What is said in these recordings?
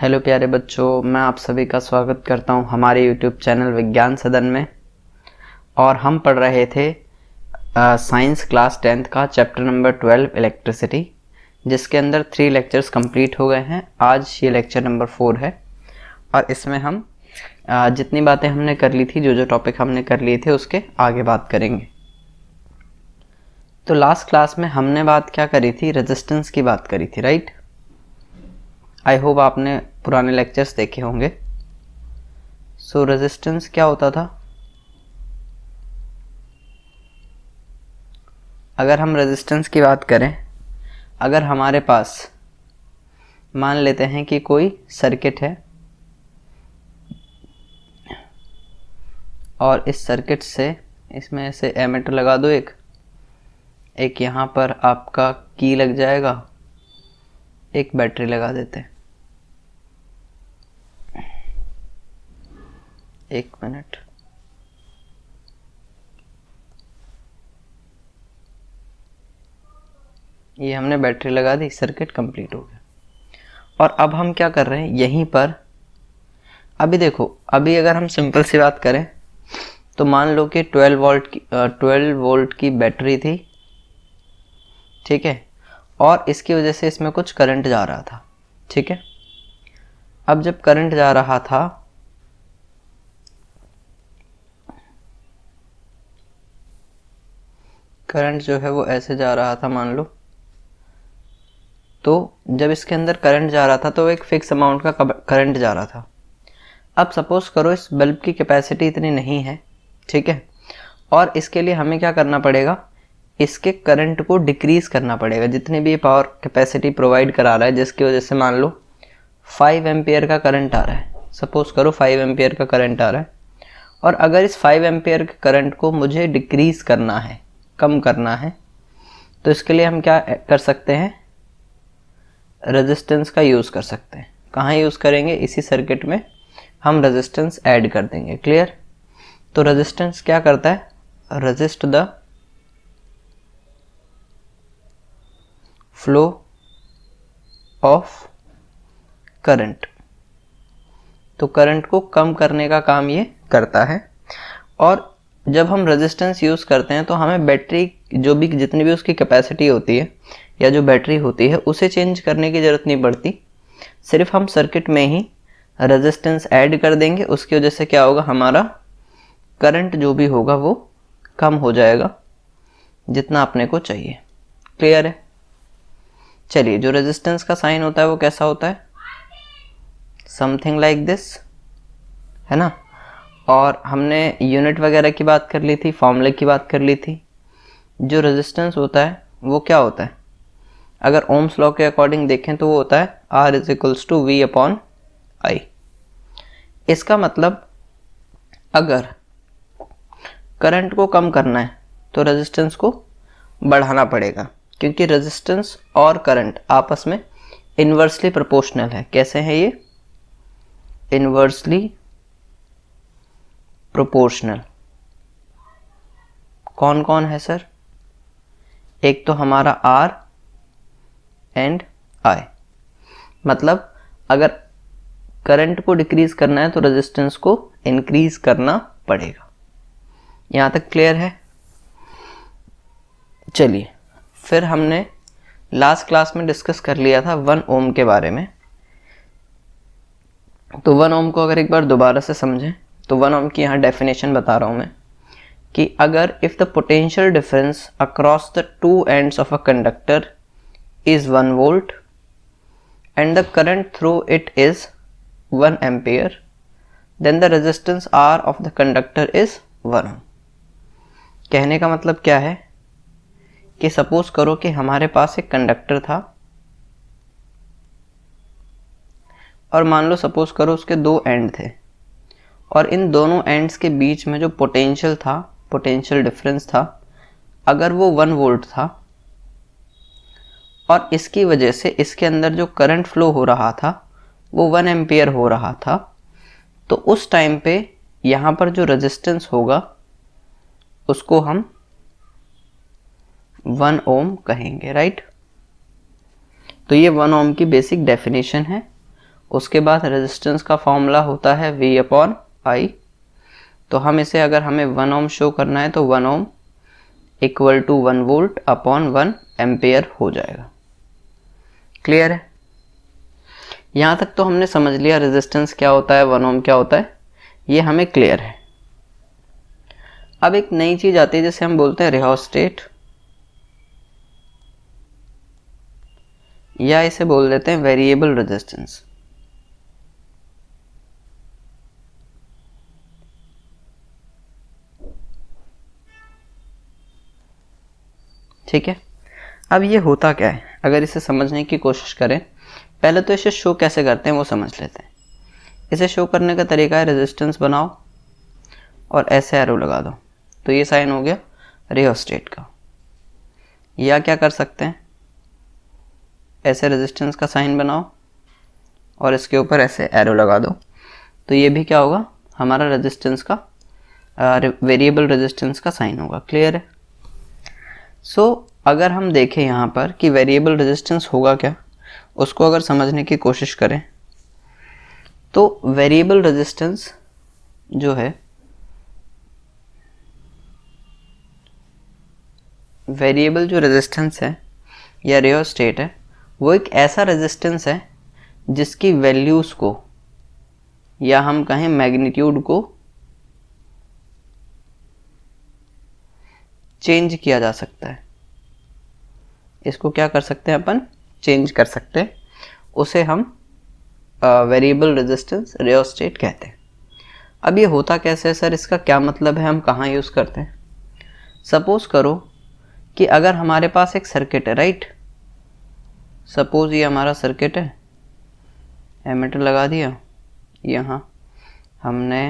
Hello प्यारे बच्चों, मैं आप सभी का स्वागत करता हूं हमारे यूट्यूब चैनल विज्ञान सदन में। और हम पढ़ रहे थे साइंस क्लास 10th का चैप्टर नंबर 12 इलेक्ट्रिसिटी, जिसके अंदर 3 लेक्चर्स कंप्लीट हो गए हैं। आज ये लेक्चर नंबर 4 है और इसमें हम जितनी बातें हमने कर ली थी, जो टॉपिक हमने कर लिए थे, उसके आगे बात करेंगे। तो लास्ट क्लास में हमने बात क्या करी थी? रेजिस्टेंस की बात करी थी, राइट? आई होप आपने पुराने लेक्चर्स देखे होंगे। सो रेजिस्टेंस क्या होता था? अगर हम रेजिस्टेंस की बात करें, अगर हमारे पास मान लेते हैं कि कोई सर्किट है और इस सर्किट से इसमें ऐसे एमीटर लगा दो, एक यहाँ पर आपका की लग जाएगा, एक बैटरी लगा देते हैं। एक मिनट, ये हमने बैटरी लगा दी, सर्किट कंप्लीट हो गया। और अब हम क्या कर रहे हैं यहीं पर? अभी देखो, अभी अगर हम सिंपल सी बात करें तो मान लो कि 12 वोल्ट की बैटरी थी, ठीक है, और इसकी वजह से इसमें कुछ करंट जा रहा था, ठीक है। अब जब करंट जा रहा था करंट जो है वो ऐसे जा रहा था, मान लो। तो जब इसके अंदर करंट जा रहा था तो एक फिक्स अमाउंट का करंट जा रहा था। अब सपोज करो इस बल्ब की कैपेसिटी इतनी नहीं है, ठीक है, और इसके लिए हमें क्या करना पड़ेगा? इसके करंट को डिक्रीज करना पड़ेगा। जितनी भी पावर कैपेसिटी प्रोवाइड करा रहा है, जिसकी वजह से मान लो 5 एम्पियर का करंट आ रहा है, सपोज करो 5 एम्पियर का करंट आ रहा है, और अगर इस 5 एम्पियर के करंट को मुझे डिक्रीज करना है, कम करना है, तो इसके लिए हम क्या कर सकते हैं? रेजिस्टेंस का यूज़ कर सकते हैं। कहाँ यूज़ करेंगे? इसी सर्किट में हम रेजिस्टेंस ऐड कर देंगे। क्लियर? तो रेजिस्टेंस क्या करता है? Resist the flow of current. तो करंट को कम करने का काम ये करता है। और जब हम रेजिस्टेंस यूज़ करते हैं तो हमें बैटरी जितनी भी उसकी कैपेसिटी होती है या जो बैटरी होती है, उसे चेंज करने की ज़रूरत नहीं पड़ती। सिर्फ हम सर्किट में ही रेजिस्टेंस ऐड कर देंगे। उसकी वजह से क्या होगा? हमारा करंट जो भी होगा वो कम हो जाएगा, जितना अपने को चाहिए। क्लियर है? चलिए, जो रेजिस्टेंस का साइन होता है वो कैसा होता है? समथिंग लाइक दिस, है ना। और हमने यूनिट वगैरह की बात कर ली थी, फॉर्मूले की बात कर ली थी। जो रेजिस्टेंस होता है वो क्या होता है? अगर ओम्स लॉ के अकॉर्डिंग देखें तो वो होता है R = V/I। इसका मतलब अगर करंट को कम करना है तो रेजिस्टेंस को बढ़ाना पड़ेगा, क्योंकि रेजिस्टेंस और करंट आपस में इन्वर्सली प्रोपोर्शनल है। कैसे है ये? Inversely proportional. कौन कौन है सर? एक तो हमारा R एंड I। मतलब अगर करंट को डिक्रीज करना है तो रेजिस्टेंस को इंक्रीज करना पड़ेगा। यहाँ तक क्लियर है? चलिए, फिर हमने लास्ट क्लास में डिस्कस कर लिया था 1 ओम के बारे में। तो 1 ओम को अगर एक बार दोबारा से समझें तो 1 ओम की यहाँ डेफिनेशन बता रहा हूँ मैं, कि अगर if the potential difference across the 2 ends of a conductor is 1 volt and the current through it is 1 ampere, then the resistance R of the conductor is 1 ohm। कहने का मतलब क्या है कि सपोज करो कि हमारे पास एक कंडक्टर था और मान लो सपोज करो उसके 2 एंड थे, और इन दोनों एंड्स के बीच में जो पोटेंशियल था, पोटेंशियल डिफरेंस था, अगर वो 1 वोल्ट था, और इसकी वजह से इसके अंदर जो करंट फ्लो हो रहा था वो 1 एम्पियर हो रहा था, तो उस टाइम पे यहाँ पर जो रेजिस्टेंस होगा उसको हम 1 ओम कहेंगे, राइट। तो ये 1 ओम की बेसिक डेफिनेशन है उसके बाद रेजिस्टेंस का फॉर्मूला होता है V अपॉन I। तो हम इसे अगर हमें 1 ओम शो करना है तो 1 ohm equal to 1 volt upon 1 ampere हो जाएगा। क्लियर है? यहाँ तक तो हमने समझ लिया रेजिस्टेंस क्या होता है, 1 ओम क्या होता है, ये हमें क्लियर है। अब एक नई चीज आती है जिसे हम बोलते हैं रियोस्टेट, या इसे बोल देते हैं वेरिएबल रेजिस्टेंस। ठीक है, अब ये होता क्या है, अगर इसे समझने की कोशिश करें, पहले तो इसे शो कैसे करते हैं वो समझ लेते हैं। इसे शो करने का तरीका है रेजिस्टेंस बनाओ और ऐसे एरो लगा दो, तो ये साइन हो गया रियोस्टेट का। या क्या कर सकते हैं, ऐसे रेजिस्टेंस का साइन बनाओ और इसके ऊपर ऐसे एरो लगा दो, तो ये भी क्या होगा, हमारा रेजिस्टेंस का वेरिएबल रेजिस्टेंस का साइन होगा। क्लियर है? सो अगर हम देखें यहाँ पर कि वेरिएबल रेजिस्टेंस होगा क्या, उसको अगर समझने की कोशिश करें तो वेरिएबल रेजिस्टेंस जो है, वेरिएबल जो रेजिस्टेंस है या रियोस्टेट है, वो एक ऐसा रेजिस्टेंस है जिसकी वैल्यूज़ को, या हम कहें मैग्नीट्यूड को, चेंज किया जा सकता है। इसको क्या कर सकते हैं अपन, चेंज कर सकते हैं, उसे हम वेरिएबल रेजिस्टेंस रियोस्टेट कहते हैं। अब ये होता कैसे है सर, इसका क्या मतलब है, हम कहाँ यूज़ करते हैं? सपोज करो कि अगर हमारे पास एक सर्किट है, राइट, सपोज ये हमारा सर्किट है, एमीटर लगा दिया, यहाँ हमने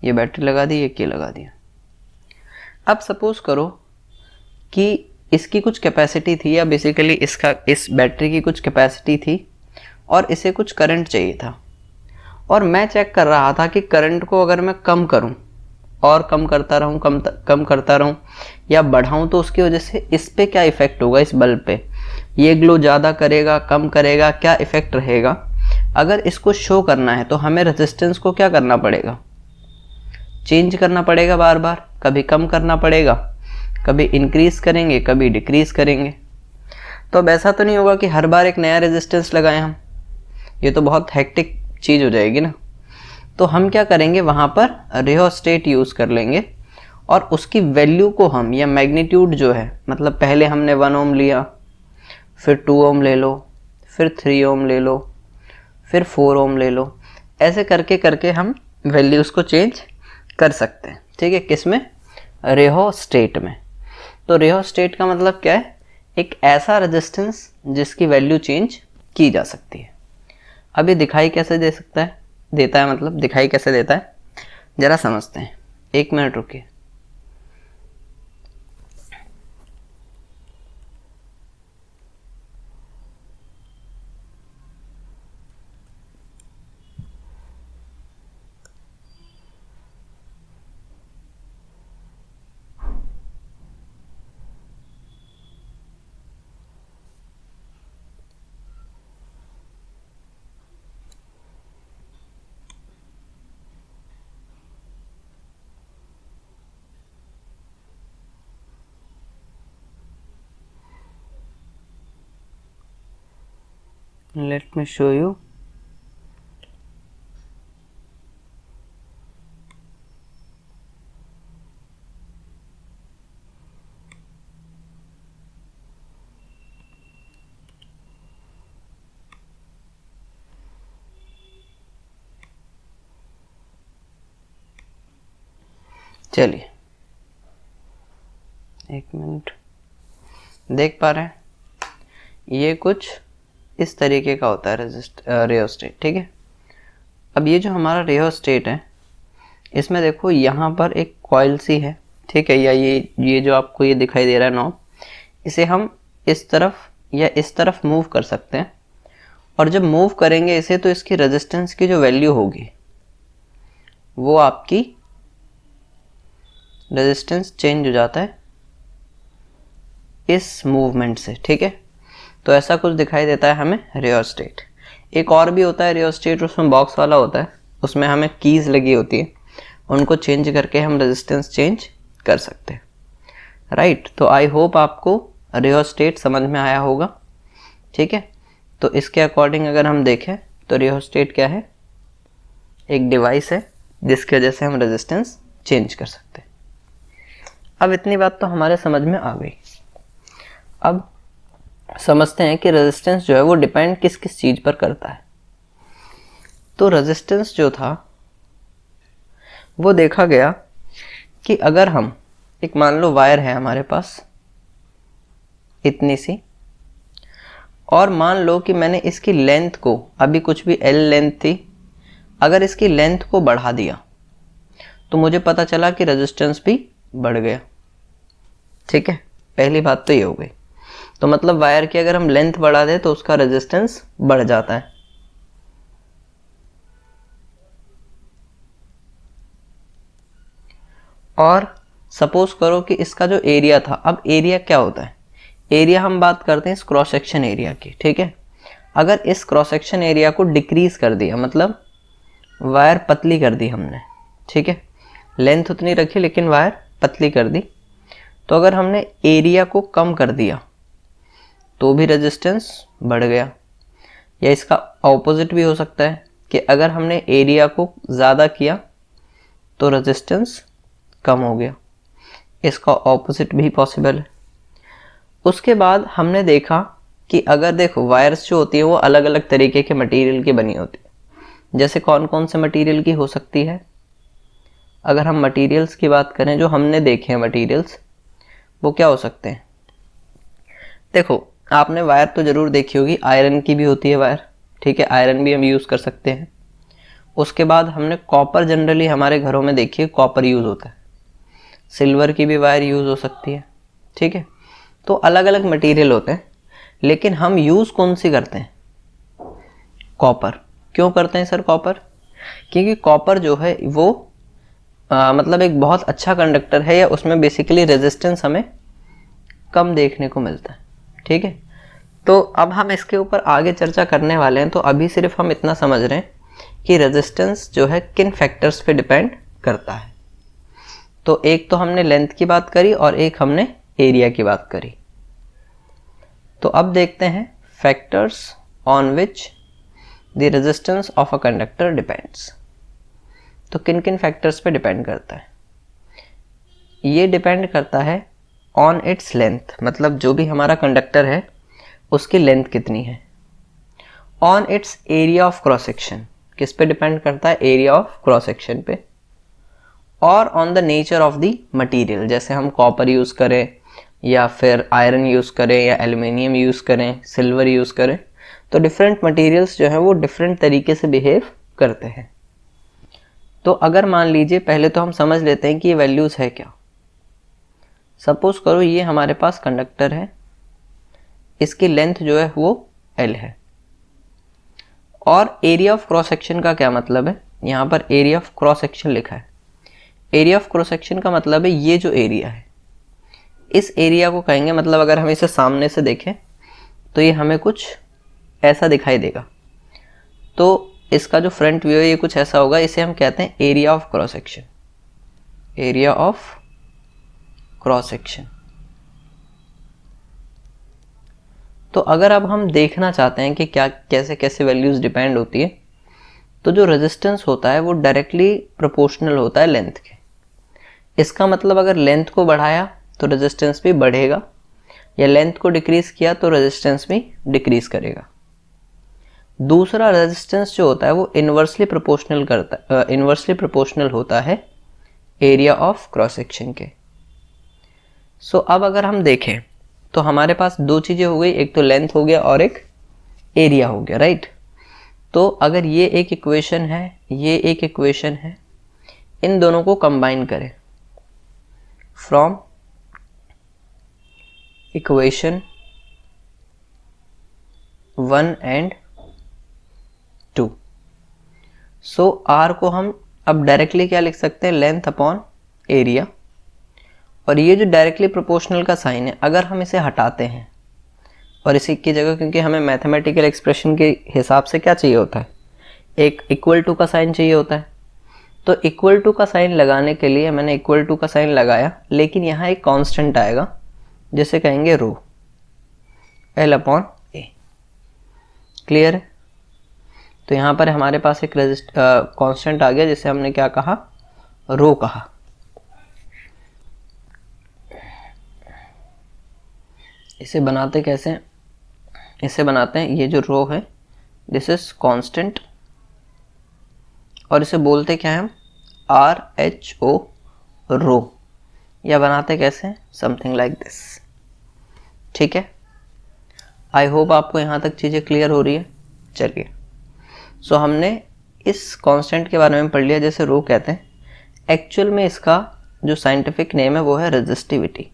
ये बैटरी लगा दी, ये की लगा दिया। अब सपोज करो कि इसकी कुछ कैपेसिटी थी, या बेसिकली इस बैटरी की कुछ कैपेसिटी थी और इसे कुछ करंट चाहिए था, और मैं चेक कर रहा था कि करंट को अगर मैं कम करूं और कम करता रहूं, कम करता रहूं या बढ़ाऊं, तो उसकी वजह से इस पे क्या इफ़ेक्ट होगा, इस बल्ब पे, ये ग्लो ज़्यादा करेगा, कम करेगा, क्या इफ़ेक्ट रहेगा। अगर इसको शो करना है तो हमें रेजिस्टेंस को क्या करना पड़ेगा, चेंज करना पड़ेगा, बार बार कभी कम करना पड़ेगा, कभी इंक्रीज करेंगे, कभी डिक्रीज करेंगे। तो अब ऐसा तो नहीं होगा कि हर बार एक नया रेजिस्टेंस लगाएं हम, ये तो बहुत हेक्टिक चीज़ हो जाएगी ना। तो हम क्या करेंगे, वहाँ पर रियोस्टेट यूज़ कर लेंगे और उसकी वैल्यू को हम, या मैग्नीट्यूड जो है, मतलब पहले हमने 1 ओम लिया, फिर 2 ओम ले लो, फिर 3 ओम ले लो, फिर 4 ओम ले लो, ऐसे करके करके हम वैल्यूज़ को चेंज कर सकते हैं। ठीक है, किस में, रियोस्टेट में। तो रियोस्टेट का मतलब क्या है, एक ऐसा रेजिस्टेंस जिसकी वैल्यू चेंज की जा सकती है। अब ये दिखाई कैसे दे सकता है, देता है, मतलब दिखाई कैसे देता है, जरा समझते हैं। 1 मिनट रुकिए। Let me show you. चलिए 1 मिनट, देख पा रहे हैं, ये कुछ इस तरीके का होता है रियोस्टेट। ठीक है, अब ये जो हमारा रियोस्टेट है, इसमें देखो यहाँ पर एक कॉइल सी है, ठीक है, या ये जो आपको ये दिखाई दे रहा है नॉब, इसे हम इस तरफ या इस तरफ मूव कर सकते हैं, और जब मूव करेंगे इसे तो इसकी रेजिस्टेंस की जो वैल्यू होगी वो आपकी रेजिस्टेंस चेंज हो जाता है इस मूवमेंट से। ठीक है, तो ऐसा कुछ दिखाई देता है हमें रियोस्टेट। एक और भी होता है रियोस्टेट, उसमें बॉक्स वाला होता है, उसमें हमें कीज़ लगी होती है, उनको चेंज करके हम रेजिस्टेंस चेंज कर सकते हैं, राइट। तो आई होप आपको रियोस्टेट समझ में आया होगा, ठीक है। तो इसके अकॉर्डिंग अगर हम देखें तो रियोस्टेट क्या है, एक डिवाइस है जिसकी वजह से हम रेजिस्टेंस चेंज कर सकते हैं। अब इतनी बात तो हमारे समझ में आ गई। अब समझते हैं कि रेजिस्टेंस जो है वो डिपेंड किस किस चीज़ पर करता है। तो रेजिस्टेंस जो था वो देखा गया कि अगर हम एक मान लो वायर है हमारे पास इतनी सी, और मान लो कि मैंने इसकी लेंथ को, अभी कुछ भी L लेंथ थी, अगर इसकी लेंथ को बढ़ा दिया तो मुझे पता चला कि रेजिस्टेंस भी बढ़ गया, ठीक है। पहली बात तो ये हो गई। तो मतलब वायर की अगर हम लेंथ बढ़ा दें तो उसका रेजिस्टेंस बढ़ जाता है। और सपोज करो कि इसका जो एरिया था, अब एरिया क्या होता है, एरिया हम बात करते हैं इस क्रॉस सेक्शन एरिया की, ठीक है। अगर इस क्रॉस सेक्शन एरिया को डिक्रीज कर दिया, मतलब वायर पतली कर दी हमने, ठीक है, लेंथ उतनी रखी लेकिन वायर पतली कर दी, तो अगर हमने एरिया को कम कर दिया तो भी रेजिस्टेंस बढ़ गया। या इसका ऑपोजिट भी हो सकता है कि अगर हमने एरिया को ज़्यादा किया तो रेजिस्टेंस कम हो गया, इसका ऑपोजिट भी पॉसिबल है। उसके बाद हमने देखा कि अगर देखो वायर्स जो होती है वो अलग अलग तरीके के मटेरियल की बनी होती है। जैसे कौन कौन से मटेरियल की हो सकती है, अगर हम मटेरियल्स की बात करें जो हमने देखे हैं मटेरियल्स, वो क्या हो सकते हैं। देखो आपने वायर तो ज़रूर देखी होगी, आयरन की भी होती है वायर, ठीक है, आयरन भी हम यूज़ कर सकते हैं। उसके बाद हमने कॉपर जनरली हमारे घरों में देखी है, कॉपर यूज़ होता है। सिल्वर की भी वायर यूज़ हो सकती है, ठीक है। तो अलग अलग मटेरियल होते हैं, लेकिन हम यूज़ कौन सी करते हैं, कॉपर। क्यों करते हैं सर कॉपर, क्योंकि कॉपर जो है वो मतलब एक बहुत अच्छा कंडक्टर है, या उसमें बेसिकली रेजिस्टेंस हमें कम देखने को मिलता है, ठीक है। तो अब हम इसके ऊपर आगे चर्चा करने वाले हैं, तो अभी सिर्फ हम इतना समझ रहे हैं कि रेजिस्टेंस जो है किन फैक्टर्स पे डिपेंड करता है। तो एक तो हमने लेंथ की बात करी और एक हमने एरिया की बात करी। तो अब देखते हैं factors on which the resistance of a conductor depends. तो किन किन फैक्टर्स पे डिपेंड करता है, ये डिपेंड करता है ऑन इट्स लेंथ, मतलब जो भी हमारा कंडक्टर है उसकी लेंथ कितनी है। On it's area of cross section, किस पे डिपेंड करता है, एरिया ऑफ क्रॉस सेक्शन पे। और on the nature of the material, जैसे हम कॉपर यूज़ करें या फिर आयरन यूज़ करें या एल्युमिनियम यूज़ करें, सिल्वर यूज़ करें, तो डिफरेंट मटेरियल्स जो हैं वो डिफरेंट तरीके से बिहेव करते हैं। तो अगर मान लीजिए, पहले तो हम समझ लेते हैं कि ये वैल्यूज़ है क्या। सपोज करो ये हमारे पास कंडक्टर है, इसकी लेंथ जो है वो L है, और एरिया ऑफ क्रॉस सेक्शन का क्या मतलब है, यहाँ पर एरिया ऑफ क्रॉस सेक्शन लिखा है। एरिया ऑफ क्रॉस सेक्शन का मतलब है ये जो एरिया है, इस एरिया को कहेंगे, मतलब अगर हम इसे सामने से देखें तो ये हमें कुछ ऐसा दिखाई देगा। तो इसका जो फ्रंट व्यू है ये कुछ ऐसा होगा, इसे हम कहते हैं area of cross section, area of cross section. तो अगर अब हम देखना चाहते हैं कि क्या कैसे कैसे वैल्यूज़ डिपेंड होती है, तो जो रेजिस्टेंस होता है वो डायरेक्टली प्रोपोर्शनल होता है लेंथ के। इसका मतलब अगर लेंथ को बढ़ाया तो रेजिस्टेंस भी बढ़ेगा, या लेंथ को डिक्रीज किया तो रेजिस्टेंस भी डिक्रीज करेगा। दूसरा रेजिस्टेंस जो होता है वो इन्वर्सली प्रोपोर्शनल होता है एरिया ऑफ क्रॉस सेक्शन के। सो अब अगर हम देखें तो हमारे पास दो चीज़ें हो गई, एक तो लेंथ हो गया और एक एरिया हो गया, राइट। तो अगर ये एक इक्वेशन है, ये एक इक्वेशन है, इन दोनों को कंबाइन करें, from equation 1 and 2। So R को हम अब डायरेक्टली क्या लिख सकते हैं, लेंथ अपॉन एरिया। और ये जो डायरेक्टली प्रोपोर्शनल का साइन है, अगर हम इसे हटाते हैं और इसी की जगह क्योंकि हमें मैथमेटिकल एक्सप्रेशन के हिसाब से क्या चाहिए होता है, एक इक्वल टू का साइन चाहिए होता है। तो इक्वल टू का साइन लगाने के लिए मैंने इक्वल टू का साइन लगाया, लेकिन यहाँ एक कांस्टेंट आएगा जिसे कहेंगे रो, L अपॉन ए। क्लियर है? तो यहाँ पर हमारे पास एक कांस्टेंट आ गया जिसे हमने क्या कहा, रो कहा। इसे बनाते कैसे हैं? इसे बनाते हैं, ये जो रो है दिस इज कांस्टेंट, और इसे बोलते क्या है हम, RHO रो, या बनाते कैसे, समथिंग लाइक दिस। ठीक है, आई होप आपको यहाँ तक चीज़ें क्लियर हो रही है। चलिए, सो हमने इस कांस्टेंट के बारे में पढ़ लिया जैसे रो कहते हैं। एक्चुअल में इसका जो साइंटिफिक नेम है वो है रेजिस्टिविटी।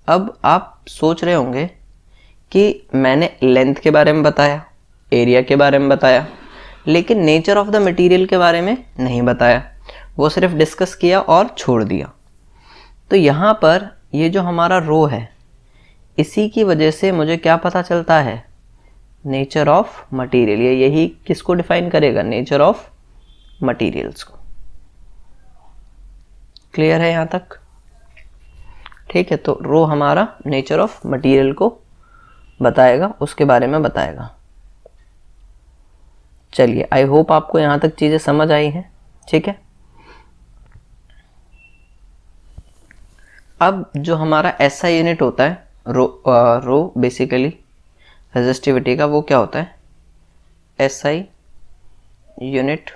अब आप सोच रहे होंगे कि मैंने लेंथ के बारे में बताया, एरिया के बारे में बताया, लेकिन नेचर ऑफ द मटेरियल के बारे में नहीं बताया, वो सिर्फ डिस्कस किया और छोड़ दिया। तो यहाँ पर ये जो हमारा रो है, इसी की वजह से मुझे क्या पता चलता है, नेचर ऑफ मटेरियल। ये यही किसको डिफाइन करेगा, नेचर ऑफ मटेरियल्स को। क्लियर है यहाँ तक? ठीक है, तो रो हमारा नेचर ऑफ मटेरियल को बताएगा, उसके बारे में बताएगा। चलिए, आई होप आपको यहाँ तक चीज़ें समझ आई हैं। ठीक है, अब जो हमारा SI यूनिट होता है, रो बेसिकली रेजिस्टिविटी का, वो क्या होता है, SI यूनिट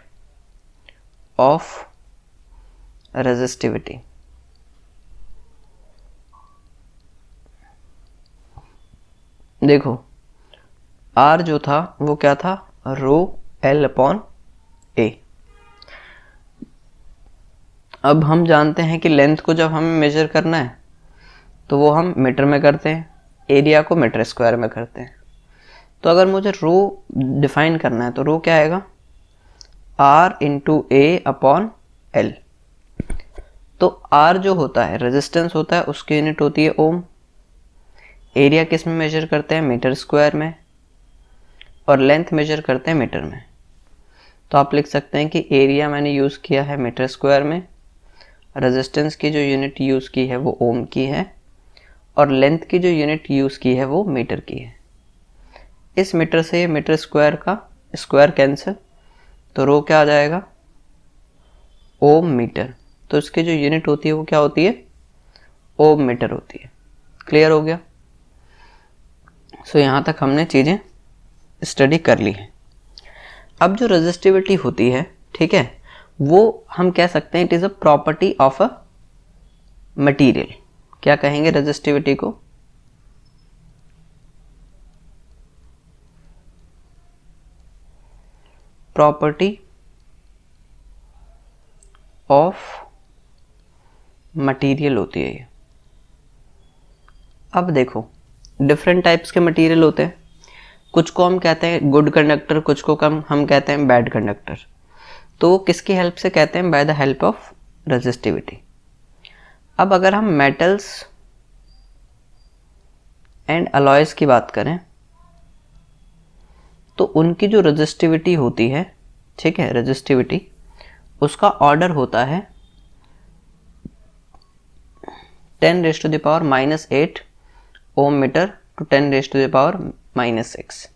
ऑफ रेजिस्टिविटी। देखो, R जो था वो क्या था, रो L अपॉन ए। अब हम जानते हैं कि लेंथ को जब हमें मेजर करना है तो वो हम मीटर में करते हैं, एरिया को मीटर स्क्वायर में करते हैं। तो अगर मुझे रो डिफाइन करना है तो रो क्या आएगा, R इंटू ए अपॉन एल। तो R जो होता है रेजिस्टेंस होता है, उसकी यूनिट होती है ओम। एरिया किस में मेजर करते हैं, मीटर स्क्वायर में, और लेंथ मेजर करते हैं मीटर में। तो आप लिख सकते हैं कि एरिया मैंने यूज़ किया है मीटर स्क्वायर में, रेजिस्टेंस की जो यूनिट यूज़ की है वो ओम की है, और लेंथ की जो यूनिट यूज़ की है वो मीटर की है। इस मीटर से मीटर स्क्वायर का स्क्वायर कैंसिल, तो रो क्या आ जाएगा, ओम मीटर। तो इसकी जो यूनिट होती है वो क्या होती है, ओम मीटर होती है। क्लियर हो गया? सो यहाँ तक हमने चीज़ें स्टडी कर ली है। अब जो रेजिस्टिविटी होती है, ठीक है, वो हम कह सकते हैं it is a property of a material. क्या कहेंगे रेजिस्टिविटी को, प्रॉपर्टी ऑफ मटेरियल होती है ये। अब देखो, डिफरेंट टाइप्स के मटेरियल होते हैं, कुछ को हम कहते हैं गुड कंडक्टर, कुछ को हम कहते हैं बैड कंडक्टर। तो किसकी हेल्प से कहते हैं, by the help of resistivity. अब अगर हम मेटल्स एंड अलॉयज की बात करें तो उनकी जो रेजिस्टिविटी होती है, ठीक है, रेजिस्टिविटी, उसका ऑर्डर होता है 10⁻⁻8 ओम मीटर टू 10⁻⁻6।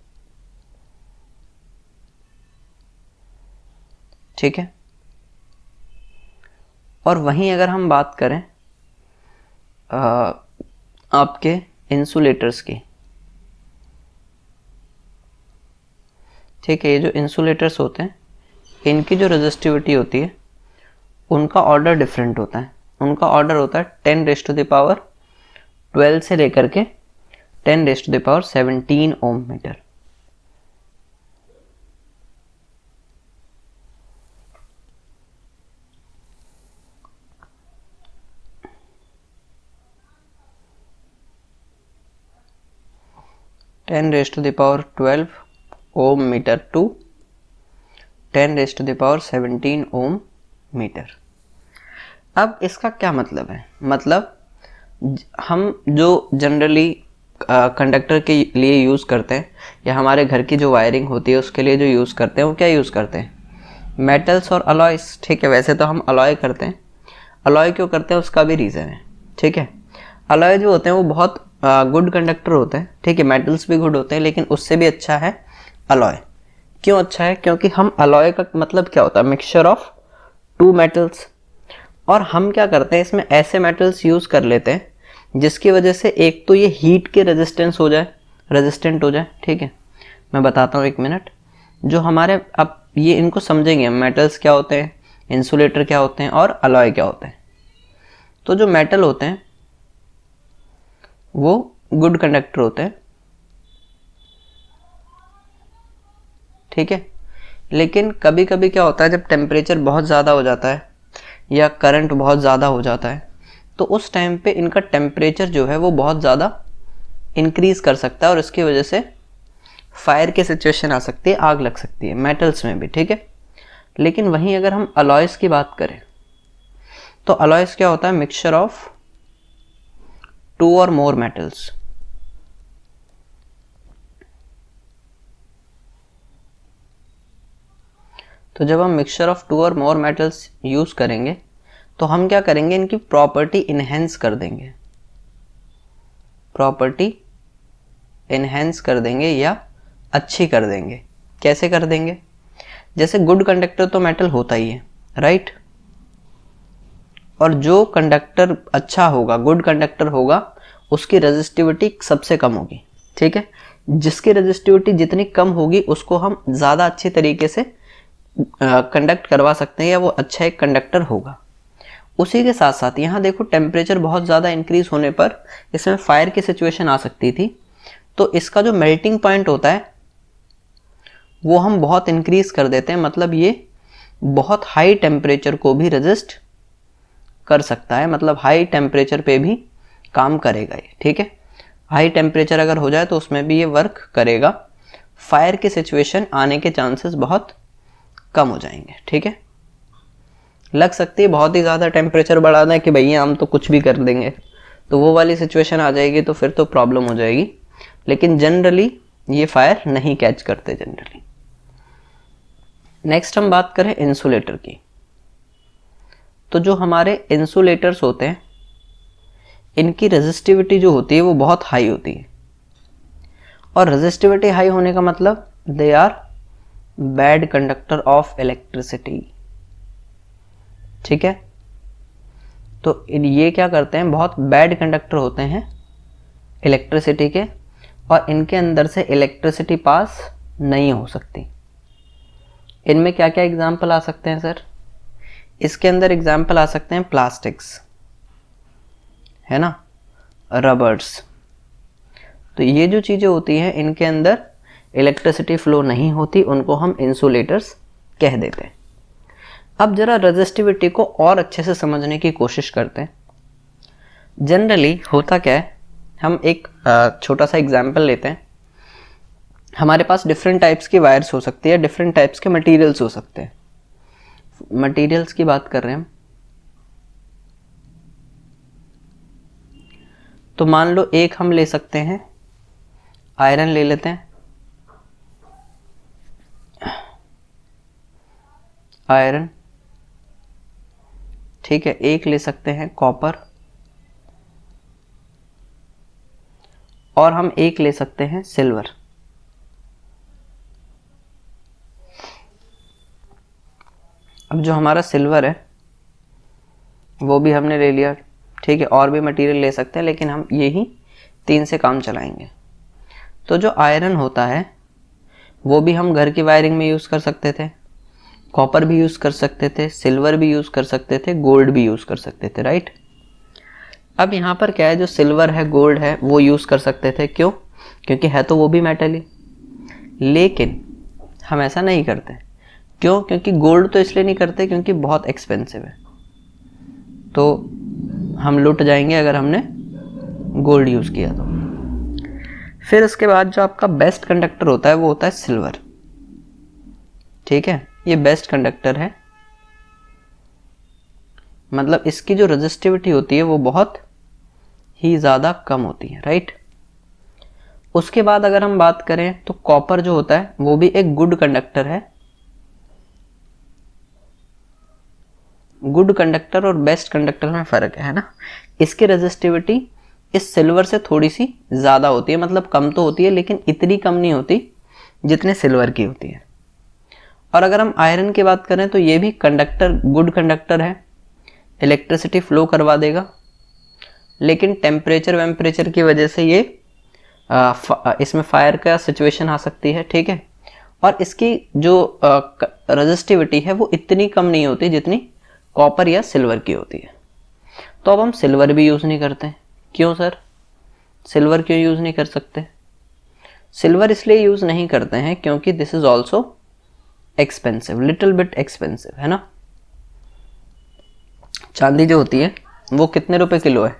ठीक है, और वहीं अगर हम बात करें आपके इंसुलेटर्स की, ठीक है, ये जो इंसुलेटर्स होते हैं इनकी जो रेजिस्टिविटी होती है उनका ऑर्डर डिफरेंट होता है। उनका ऑर्डर होता है 10⁻12 से लेकर के 10⁻17 ohm metre. (10⁻12 ohm metre to 10⁻17 ohm metre. अब इसका क्या मतलब है, मतलब हम जो जनरली कंडक्टर के लिए यूज़ करते हैं या हमारे घर की जो वायरिंग होती है उसके लिए जो यूज़ करते हैं वो क्या यूज़ करते हैं, मेटल्स और अलॉयस। ठीक है, वैसे तो हम अलॉय करते हैं, अलॉय क्यों करते हैं उसका भी रीज़न है। ठीक है, अलॉय जो होते हैं वो बहुत गुड कंडक्टर होते हैं। ठीक है, मेटल्स भी गुड होते हैं लेकिन उससे भी अच्छा है अलॉय। क्यों अच्छा है? क्योंकि हम अलॉय का मतलब क्या होता है, मिक्सचर ऑफ टू मेटल्स। और हम क्या करते हैं इसमें ऐसे मेटल्स यूज़ कर लेते हैं जिसकी वजह से एक तो ये हीट के रेजिस्टेंट हो जाए। ठीक है, मैं बताता हूँ, 1 मिनट। जो हमारे, अब ये इनको समझेंगे हम, मेटल्स क्या होते हैं, इंसुलेटर क्या होते हैं और अलॉय क्या होते हैं। तो जो मेटल होते हैं वो गुड कंडक्टर होते हैं। ठीक है, लेकिन कभी कभी क्या होता है, जब टेम्परेचर बहुत ज़्यादा हो जाता है या करंट बहुत ज़्यादा हो जाता है तो उस टाइम पे इनका टेम्परेचर जो है वो बहुत ज़्यादा इंक्रीज़ कर सकता है और इसकी वजह से फायर की सिचुएशन आ सकती है, आग लग सकती है मेटल्स में भी। ठीक है, लेकिन वहीं अगर हम अलॉयस की बात करें तो अलॉयस क्या होता है, मिक्सचर ऑफ 2 और मोर मेटल्स। तो जब हम मिक्सचर ऑफ 2 और मोर मेटल्स यूज़ करेंगे तो हम क्या करेंगे, इनकी प्रॉपर्टी इन्हेंस कर देंगे, प्रॉपर्टी इन्हेंस कर देंगे या अच्छी कर देंगे। कैसे कर देंगे? जैसे गुड कंडक्टर तो मेटल होता ही है, राइट। और जो कंडक्टर अच्छा होगा, गुड कंडक्टर होगा, उसकी रेजिस्टिविटी सबसे कम होगी। ठीक है, जिसकी रेजिस्टिविटी जितनी कम होगी उसको हम ज़्यादा अच्छे तरीके से कंडक्ट करवा सकते हैं या वो अच्छा एक कंडक्टर होगा। उसी के साथ साथ यहाँ देखो, टेम्परेचर बहुत ज़्यादा इंक्रीज होने पर इसमें फायर की सिचुएशन आ सकती थी। तो इसका जो मेल्टिंग पॉइंट होता है वो हम बहुत इंक्रीज कर देते हैं, मतलब ये बहुत हाई टेम्परेचर को भी रेजिस्ट कर सकता है, मतलब हाई टेम्परेचर पे भी काम करेगा ये। ठीक है, हाई टेम्परेचर अगर हो जाए तो उसमें भी ये वर्क करेगा, फायर की सिचुएशन आने के चांसेस बहुत कम हो जाएंगे। ठीक है, लग सकती है बहुत ही ज़्यादा टेम्परेचर बढ़ा दें कि भैया हम तो कुछ भी कर देंगे, तो वो वाली सिचुएशन आ जाएगी, तो फिर तो प्रॉब्लम हो जाएगी। लेकिन जनरली ये फायर नहीं कैच करते जनरली। नेक्स्ट हम बात करें इंसुलेटर की। तो जो हमारे इंसुलेटर्स होते हैं इनकी रेजिस्टिविटी जो होती है वो बहुत हाई होती है। और रेजिस्टिविटी हाई होने का मतलब they are bad conductor of electricity. ठीक है, तो ये क्या करते हैं, बहुत बैड कंडक्टर होते हैं इलेक्ट्रिसिटी के, और इनके अंदर से इलेक्ट्रिसिटी पास नहीं हो सकती। इनमें क्या क्या एग्जाम्पल आ सकते हैं सर? इसके अंदर एग्जाम्पल आ सकते हैं प्लास्टिक्स, है ना, रबर्स। तो ये जो चीज़ें होती हैं इनके अंदर इलेक्ट्रिसिटी फ्लो नहीं होती, उनको हम इंसुलेटर्स कह देते हैं। अब जरा रेजिस्टिविटी को और अच्छे से समझने की कोशिश करते हैं। जनरली होता क्या है, हम एक छोटा सा एग्जाम्पल लेते हैं। हमारे पास डिफरेंट टाइप्स की वायर्स हो सकती है, डिफरेंट टाइप्स के मटेरियल्स हो सकते हैं। मटेरियल्स की बात कर रहे हैं हम, तो मान लो एक हम ले सकते हैं, आयरन ले लेते हैं, आयरन। ठीक है, एक ले सकते हैं कॉपर, और हम एक ले सकते हैं सिल्वर। अब जो हमारा सिल्वर है वो भी हमने ले लिया। ठीक है, और भी मटेरियल ले सकते हैं लेकिन हम यही 3 से काम चलाएंगे। तो जो आयरन होता है वो भी हम घर की वायरिंग में यूज़ कर सकते थे, कॉपर भी यूज़ कर सकते थे, सिल्वर भी यूज़ कर सकते थे, गोल्ड भी यूज़ कर सकते थे, राइट। अब यहाँ पर क्या है, जो सिल्वर है, गोल्ड है, वो यूज़ कर सकते थे। क्यों? क्योंकि है तो वो भी मेटल ही। लेकिन हम ऐसा नहीं करते। क्यों? क्योंकि गोल्ड तो इसलिए नहीं करते क्योंकि बहुत एक्सपेंसिव है, तो हम लुट जाएंगे अगर हमने गोल्ड यूज़ किया तो। फिर उसके बाद जो आपका बेस्ट कंडक्टर होता है वो होता है सिल्वर। ठीक है, ये बेस्ट कंडक्टर है, मतलब इसकी जो रेजिस्टिविटी होती है वो बहुत ही ज़्यादा कम होती है, राइट। उसके बाद अगर हम बात करें तो कॉपर जो होता है वो भी एक गुड कंडक्टर है। गुड कंडक्टर और बेस्ट कंडक्टर में फ़र्क है ना। इसकी रेजिस्टिविटी इस सिल्वर से थोड़ी सी ज़्यादा होती है, मतलब कम तो होती है लेकिन इतनी कम नहीं होती जितने सिल्वर की होती है। और अगर हम आयरन की बात करें तो ये भी कंडक्टर, गुड कंडक्टर है, इलेक्ट्रिसिटी फ्लो करवा देगा, लेकिन टेम्परेचर की वजह से ये इसमें फायर का सिचुएशन आ सकती है, ठीक है। और इसकी जो रेजिस्टिविटी है वो इतनी कम नहीं होती जितनी कॉपर या सिल्वर की होती है। तो अब हम सिल्वर भी यूज़ नहीं करते। क्यों सर, सिल्वर क्यों यूज़ नहीं कर सकते? सिल्वर इसलिए यूज़ नहीं करते हैं क्योंकि this is also expensive, little bit expensive, है ना। चांदी जो होती है वो कितने रुपए किलो है?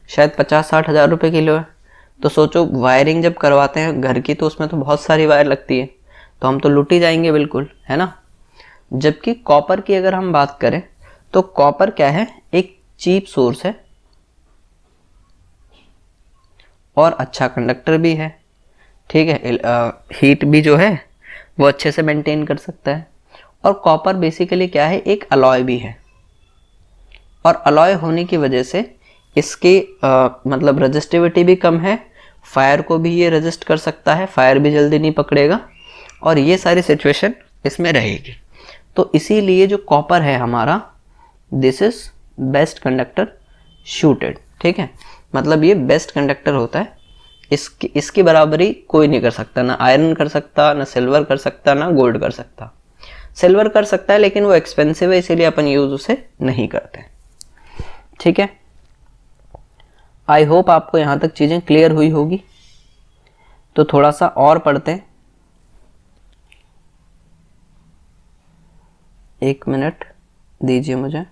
शायद 50-60 हज़ार रुपये किलो है। तो सोचो वायरिंग जब करवाते हैं घर की तो उसमें तो बहुत सारी वायर लगती है, तो हम तो लुट ही जाएंगे बिल्कुल, है ना। जबकि कॉपर की अगर हम बात करें तो कॉपर क्या है, एक चीप सोर्स है और अच्छा कंडक्टर भी है, ठीक है। हीट भी जो है वो अच्छे से मेंटेन कर सकता है। और कॉपर बेसिकली क्या है, एक अलॉय भी है, और अलॉय होने की वजह से इसकी मतलब रेजिस्टिविटी भी कम है, फायर को भी ये रेजिस्ट कर सकता है, फायर भी जल्दी नहीं पकड़ेगा, और ये सारी सिचुएशन इसमें रहेगी। तो इसीलिए जो कॉपर है हमारा, this is best conductor shooted, ठीक है। मतलब ये बेस्ट कंडक्टर होता है, इसकी बराबरी कोई नहीं कर सकता, ना आयरन कर सकता, ना सिल्वर कर सकता, ना गोल्ड कर सकता। सिल्वर कर सकता है लेकिन वो एक्सपेंसिव है, इसीलिए अपन यूज उसे नहीं करते, ठीक है। आई होप आपको यहाँ तक चीज़ें क्लियर हुई होगी। तो थोड़ा सा और पढ़ते हैं, 1 मिनट दीजिए मुझे।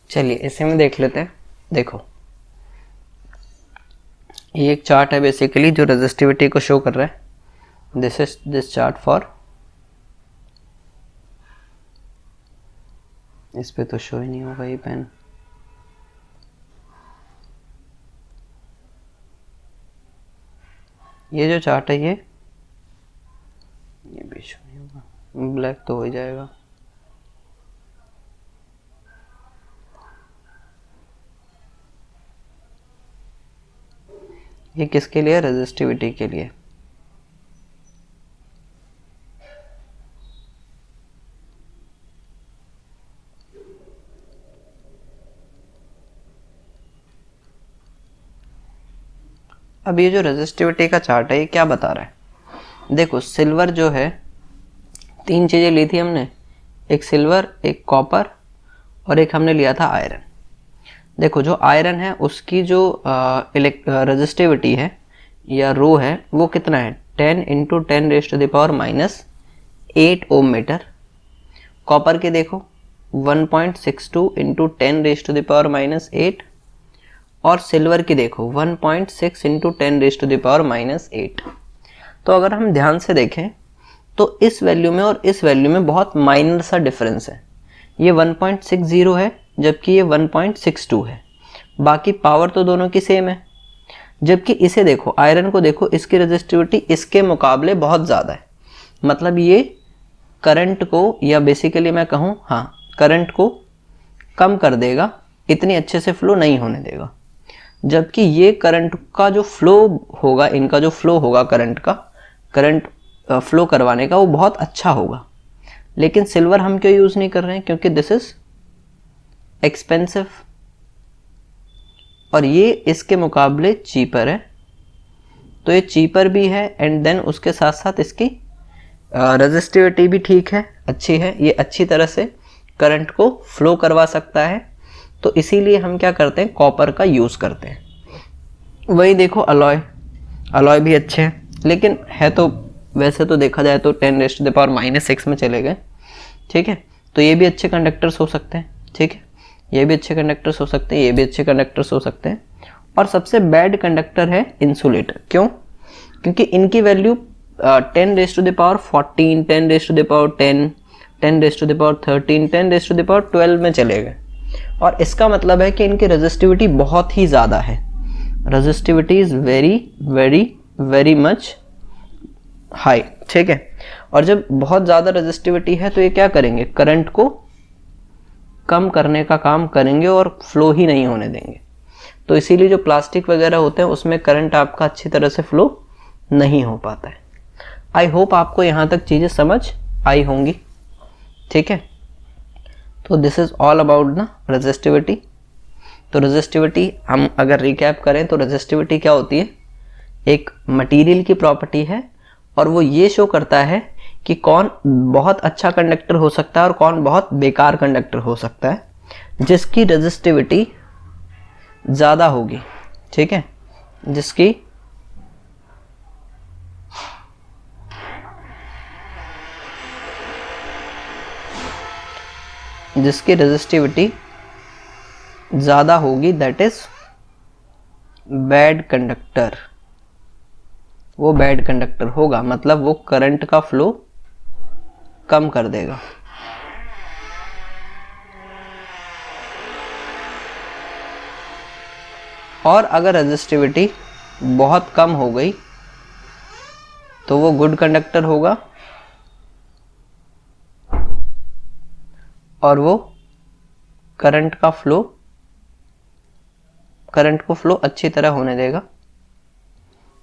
चलिए इसे में देख लेते हैं। देखो ये एक चार्ट है बेसिकली जो रेजिस्टिविटी को शो कर रहा है। This is this chart for, इस पे तो शो ही नहीं होगा ये पेन। ये जो चार्ट है ये भी शो नहीं होगा, ब्लैक तो हो ही जाएगा। ये किसके लिए? रेजिस्टिविटी के लिए। अब ये जो रेजिस्टिविटी का चार्ट है ये क्या बता रहा है? देखो सिल्वर जो है, 3 चीजें ली थी हमने, एक सिल्वर, एक कॉपर और एक हमने लिया था आयरन। देखो जो आयरन है उसकी जो रेजिस्टिविटी है या रो है वो कितना है, 10 × 10⁻⁻8 ओम मीटर। कॉपर के देखो 1.62 × 10⁻⁻8 और सिल्वर की देखो 1.6 × 10⁻⁻8। तो अगर हम ध्यान से देखें तो इस वैल्यू में और इस वैल्यू में बहुत माइनर सा डिफरेंस है। ये 1.60 है जबकि ये 1.62 है, बाकी पावर तो दोनों की सेम है। जबकि इसे देखो, आयरन को देखो, इसकी रेजिस्टिविटी इसके मुकाबले बहुत ज़्यादा है, मतलब ये करंट को, या बेसिकली मैं कहूँ हाँ, करंट को कम कर देगा, इतनी अच्छे से फ्लो नहीं होने देगा। जबकि ये करंट का जो फ्लो होगा, इनका जो फ्लो होगा करंट फ्लो करवाने का, वो बहुत अच्छा होगा। लेकिन सिल्वर हम क्यों यूज़ नहीं कर रहे हैं? क्योंकि दिस इज़ एक्सपेंसिव और ये इसके मुकाबले चीपर है। तो ये चीपर भी है एंड देन उसके साथ साथ इसकी रेजिस्टिविटी भी ठीक है, अच्छी है। ये अच्छी तरह से करंट को फ्लो करवा सकता है। तो इसीलिए हम क्या करते हैं, कॉपर का यूज़ करते हैं। वही देखो अलॉय भी अच्छे हैं, लेकिन है तो वैसे तो देखा जाए तो 10⁻⁻⁻6 में चले गए, ठीक है। तो ये भी अच्छे कंडक्टर्स हो सकते हैं, ठीक है, ये भी अच्छे कंडक्टर्स हो सकते हैं, ये भी अच्छे कंडक्टर्स हो सकते हैं। और सबसे बैड कंडक्टर है इंसुलेटर। क्यों? क्योंकि इनकी वैल्यू 10⁻14, 10⁻10, 10⁻13, 10⁻12 में चले गए। और इसका मतलब है कि इनकी रेजिस्टिविटी बहुत ही ज़्यादा है। Resistivity is very very very much high, ठीक है। और जब बहुत ज़्यादा रेजिस्टिविटी है तो ये क्या करेंगे, करंट को कम करने का काम करेंगे और फ्लो ही नहीं होने देंगे। तो इसीलिए जो प्लास्टिक वगैरह होते हैं उसमें करंट आपका अच्छी तरह से फ्लो नहीं हो पाता है। आई होप आपको यहाँ तक चीज़ें समझ आई होंगी, ठीक है। तो दिस इज़ ऑल अबाउट ना रेजिस्टिविटी। तो रेजिस्टिविटी हम अगर रिकैप करें तो रेजिस्टिविटी क्या होती है, एक मटेरियल की प्रॉपर्टी है और वो ये शो करता है कि कौन बहुत अच्छा कंडक्टर हो सकता है और कौन बहुत बेकार कंडक्टर हो सकता है। जिसकी रेजिस्टिविटी ज़्यादा होगी, ठीक है, जिसकी रेजिस्टिविटी ज़्यादा होगी, दैट इज बैड कंडक्टर। वो बैड कंडक्टर होगा, मतलब वो करंट का फ्लो कम कर देगा। और अगर रेजिस्टिविटी बहुत कम हो गई तो वो गुड कंडक्टर होगा और वो करंट को फ्लो अच्छी तरह होने देगा,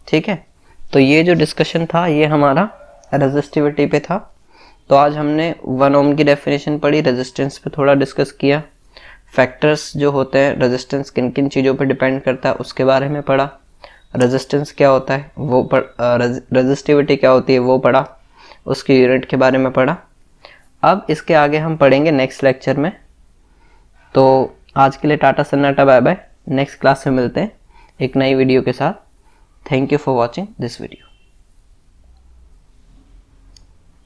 ठीक है। तो ये जो डिस्कशन था ये हमारा रेजिस्टिविटी पे था। तो आज हमने 1 ओम की डेफिनेशन पढ़ी, रेजिस्टेंस पे थोड़ा डिस्कस किया, फैक्टर्स जो होते हैं रेजिस्टेंस किन किन चीज़ों पे डिपेंड करता है उसके बारे में पढ़ा, रेजिस्टेंस क्या होता है वो रेजिस्टिविटी क्या होती है वो पढ़ा, उसकी यूनिट के बारे में पढ़ा। अब इसके आगे हम पढ़ेंगे नेक्स्ट लेक्चर में। तो आज के लिए टाटा सन्नाटा, बाय बाय। नेक्स्ट क्लास में मिलते हैं एक नई वीडियो के साथ। Thank you for watching this video.